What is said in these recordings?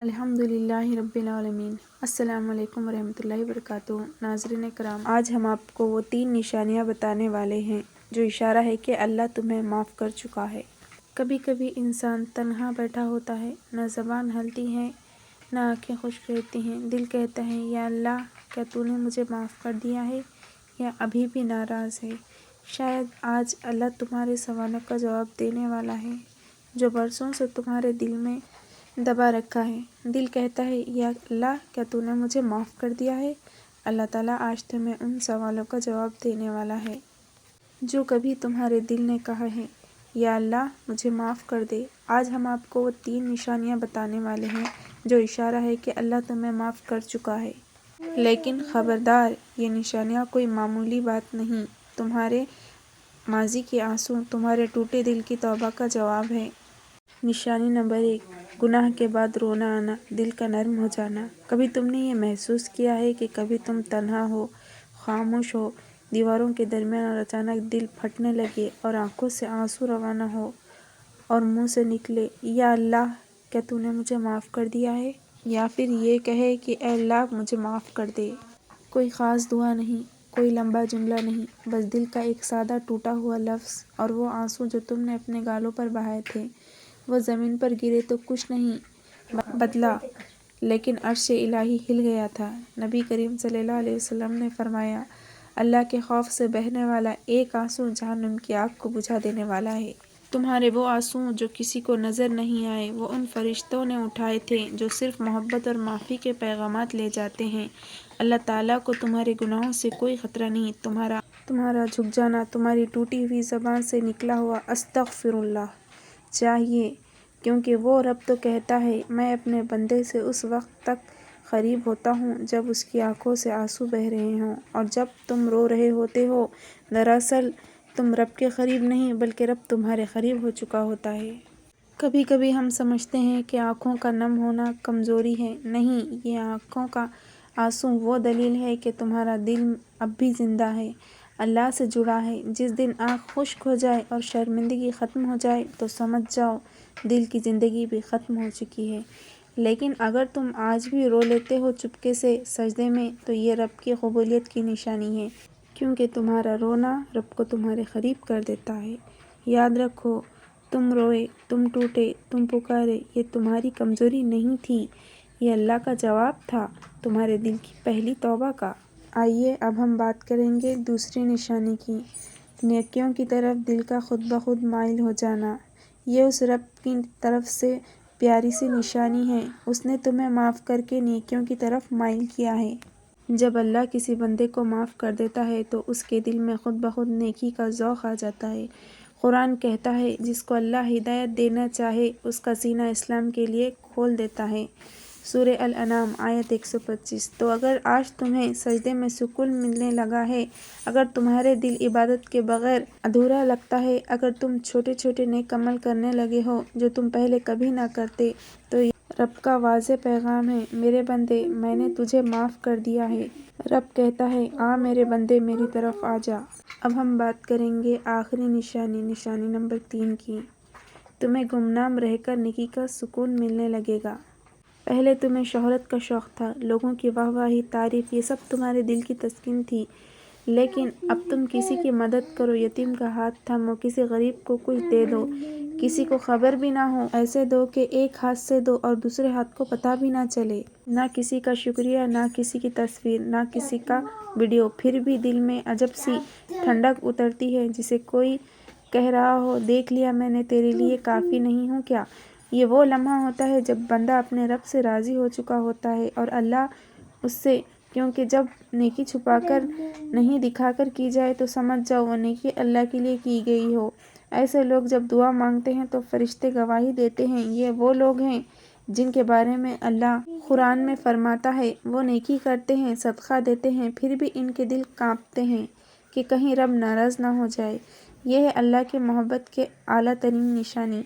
الحمدللہ رب العالمین۔ السلام علیکم ورحمۃ اللہ وبرکاتہ۔ ناظرین کرام، آج ہم آپ کو وہ 3 نشانیاں بتانے والے ہیں جو اشارہ ہے کہ اللہ تمہیں معاف کر چکا ہے۔ کبھی کبھی انسان تنہا بیٹھا ہوتا ہے، نہ زبان ہلتی ہے نہ آنکھیں خشک رہتی ہیں، دل کہتا ہے یا اللہ کیا تو نے مجھے معاف کر دیا ہے یا ابھی بھی ناراض ہے؟ شاید آج اللہ تمہارے سوالوں کا جواب دینے والا ہے جو برسوں سے تمہارے دل میں دبا رکھا ہے۔ دل کہتا ہے یا اللہ کیا تو نے مجھے معاف کر دیا ہے؟ اللہ تعالیٰ آج تمہیں ان سوالوں کا جواب دینے والا ہے جو کبھی تمہارے دل نے کہا ہے یا اللہ مجھے معاف کر دے۔ آج ہم آپ کو وہ 3 نشانیاں بتانے والے ہیں جو اشارہ ہے کہ اللہ تمہیں معاف کر چکا ہے۔ لیکن خبردار، یہ نشانیاں کوئی معمولی بات نہیں، تمہارے ماضی کے آنسو، تمہارے ٹوٹے دل کی توبہ کا جواب ہے۔ نشانی نمبر 1، گناہ کے بعد رونا آنا، دل کا نرم ہو جانا۔ کبھی تم نے یہ محسوس کیا ہے کہ کبھی تم تنہا ہو، خاموش ہو، دیواروں کے درمیان اور اچانک دل پھٹنے لگے اور آنکھوں سے آنسو روانہ ہو اور منہ سے نکلے یا اللہ کیا تو نے مجھے معاف کر دیا ہے؟ یا پھر یہ کہے کہ اے اللہ مجھے معاف کر دے۔ کوئی خاص دعا نہیں، کوئی لمبا جملہ نہیں، بس دل کا ایک سادہ ٹوٹا ہوا لفظ، اور وہ آنسو جو تم نے اپنے گالوں پر بہائے تھے وہ زمین پر گرے تو کچھ نہیں بدلا، لیکن عرش الہی ہل گیا تھا۔ نبی کریم صلی اللہ علیہ وسلم نے فرمایا، اللہ کے خوف سے بہنے والا ایک آنسو جہنم کی آگ کو بجھا دینے والا ہے۔ تمہارے وہ آنسو جو کسی کو نظر نہیں آئے، وہ ان فرشتوں نے اٹھائے تھے جو صرف محبت اور معافی کے پیغامات لے جاتے ہیں۔ اللہ تعالیٰ کو تمہارے گناہوں سے کوئی خطرہ نہیں، تمہارا جھک جانا، تمہاری ٹوٹی ہوئی زبان سے نکلا ہوا استغفر اللہ چاہیے، کیونکہ وہ رب تو کہتا ہے میں اپنے بندے سے اس وقت تک قریب ہوتا ہوں جب اس کی آنکھوں سے آنسو بہہ رہے ہوں، اور جب تم رو رہے ہوتے ہو دراصل تم رب کے قریب نہیں بلکہ رب تمہارے قریب ہو چکا ہوتا ہے۔ کبھی کبھی ہم سمجھتے ہیں کہ آنکھوں کا نم ہونا کمزوری ہے، نہیں، یہ آنکھوں کا آنسو وہ دلیل ہے کہ تمہارا دل اب بھی زندہ ہے، اللہ سے جڑا ہے۔ جس دن آنکھ خشک ہو جائے اور شرمندگی ختم ہو جائے تو سمجھ جاؤ دل کی زندگی بھی ختم ہو چکی ہے۔ لیکن اگر تم آج بھی رو لیتے ہو چپکے سے سجدے میں تو یہ رب کی قبولیت کی نشانی ہے، کیونکہ تمہارا رونا رب کو تمہارے قریب کر دیتا ہے۔ یاد رکھو، تم روئے، تم ٹوٹے، تم پکارے، یہ تمہاری کمزوری نہیں تھی، یہ اللہ کا جواب تھا تمہارے دل کی پہلی توبہ کا۔ آئیے اب ہم بات کریں گے دوسری نشانی کی، نیکیوں کی طرف دل کا خود بخود مائل ہو جانا۔ یہ اس رب کی طرف سے پیاری سی نشانی ہے، اس نے تمہیں معاف کر کے نیکیوں کی طرف مائل کیا ہے۔ جب اللہ کسی بندے کو معاف کر دیتا ہے تو اس کے دل میں خود بخود نیکی کا ذوق آ جاتا ہے۔ قرآن کہتا ہے جس کو اللہ ہدایت دینا چاہے اس کا سینہ اسلام کے لیے کھول دیتا ہے۔ سورہ الانعام آیت 125۔ تو اگر آج تمہیں سجدے میں سکون ملنے لگا ہے، اگر تمہارے دل عبادت کے بغیر ادھورا لگتا ہے، اگر تم چھوٹے چھوٹے نیک عمل کرنے لگے ہو جو تم پہلے کبھی نہ کرتے، تو یہ رب کا واضح پیغام ہے، میرے بندے میں نے تجھے معاف کر دیا ہے۔ رب کہتا ہے آ میرے بندے میری طرف آ جا۔ اب ہم بات کریں گے آخری نشانی، نشانی نمبر 3 کی۔ تمہیں گمنام رہ کر نیکی کا سکون ملنے لگے گا۔ پہلے تمہیں شہرت کا شوق تھا، لوگوں کی واہ واہی، تعریف، یہ سب تمہارے دل کی تسکین تھی، لیکن اب تم کسی کی مدد کرو، یتیم کا ہاتھ تھامو، کسی غریب کو کچھ دے دو، کسی کو خبر بھی نہ ہو ایسے دو کہ ایک ہاتھ سے دو اور دوسرے ہاتھ کو پتہ بھی نہ چلے۔ نہ کسی کا شکریہ، نہ کسی کی تصویر، نہ کسی کا ویڈیو، پھر بھی دل میں عجب سی ٹھنڈک اترتی ہے، جسے کوئی کہہ رہا ہو دیکھ لیا میں نے تیرے لیے کافی نہیں ہوں کیا؟ یہ وہ لمحہ ہوتا ہے جب بندہ اپنے رب سے راضی ہو چکا ہوتا ہے اور اللہ اس سے، کیونکہ جب نیکی چھپا کر نہیں دکھا کر کی جائے تو سمجھ جاؤ وہ نیکی اللہ کے لیے کی گئی ہو۔ ایسے لوگ جب دعا مانگتے ہیں تو فرشتے گواہی دیتے ہیں، یہ وہ لوگ ہیں جن کے بارے میں اللہ قرآن میں فرماتا ہے وہ نیکی کرتے ہیں، صدقہ دیتے ہیں، پھر بھی ان کے دل کانپتے ہیں کہ کہیں رب ناراض نہ ہو جائے۔ یہ ہے اللہ کی محبت کے اعلیٰ ترین نشانی۔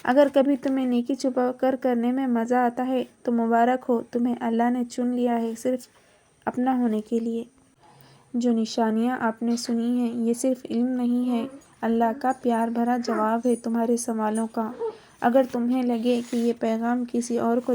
اگر کبھی تمہیں نیکی چھپا کر کرنے میں مزہ آتا ہے تو مبارک ہو، تمہیں اللہ نے چن لیا ہے صرف اپنا ہونے کے لیے۔ جو نشانیاں آپ نے سنی ہیں یہ صرف علم نہیں ہے، اللہ کا پیار بھرا جواب ہے تمہارے سوالوں کا۔ اگر تمہیں لگے کہ یہ پیغام کسی اور کو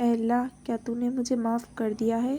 اے اللہ کیا تو نے مجھے معاف کر دیا ہے؟